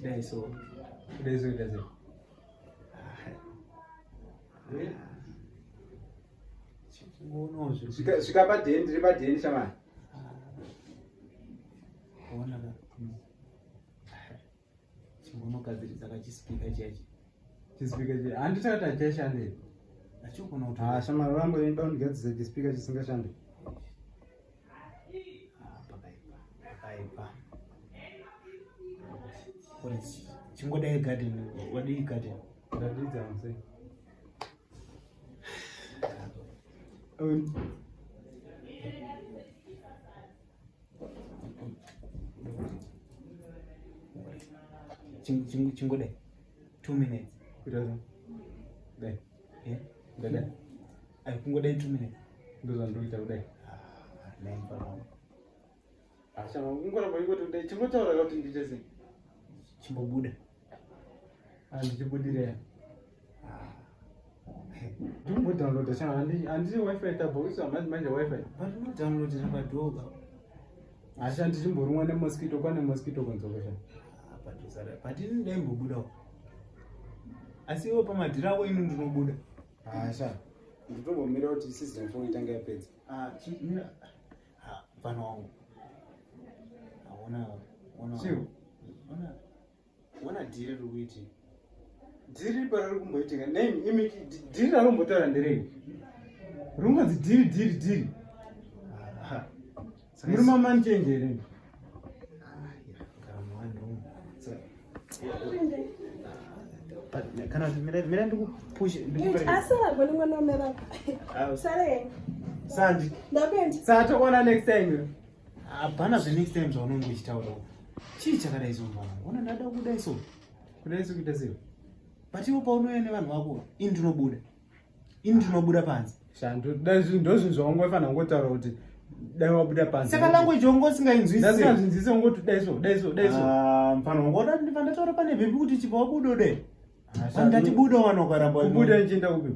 Dai so itaze. Chingonozvo. Svika padeni, ndiri padeni shamani. Ona ka. Chingonogadziridza kachispika chachi. Chispika chachi. Handitata chashande. Achogona kuti. Shamani rambo yenda undigadzisa chispika chisingashande. Pakaipa. Chingodai garden, wadii garden. Ndadidza musei. Chingodai 2 minutes. Kuitazo. Dai. Dai. Ai kungodai 2 minutes. Ndoza ndoita kudai. Naimba. Shama ungoramba ingoti kudai chingotaura kuti ndiite sei. Chimbobuda. Handichibudire. Ndingodownloada shama handisi wifi tabhokisi manje wifi. Pandinodownloadira padhoga. Asi handichimborumwa nemosquito kwane mosquito kunzoko shama. Padhozara. Patini dai mbobuda. Asi iwo pamadhira ako ino ndinobuda. Sha. Nditombomira kuti season 4 itange yapedza. Chimira. Pano wangu. Ona. Chiu. Ona dhiri rukuiti. Dhiri parari kumboitika. Name imiki dhiri ranombotaura nderei. Rungonzi dhiri. Muri mama nchenjere. Kana mira ndikupush asala boni mwana omera sare Sanji. ndapendi Satokona next time. Hapana the next time zvaunenge uchitaura. Chii chakadai so mwana? Ona ndada kudai so. Kudai so kuita sei? Patiwo paunoenda nevanhu vako, ini ndinobuda panze. Shando dai ndozvinhu zvaungofanira kungotaura kuti dai wabuda panze. Saka language wangu usingainzwisisi. Ndasinganzwisisi ungoti dai so. Pano ngoda ndifana taura pane bhembi kuti chibva wabuda dai. Ndatibuda wana ukaramba. Kubuda nchienda kupi?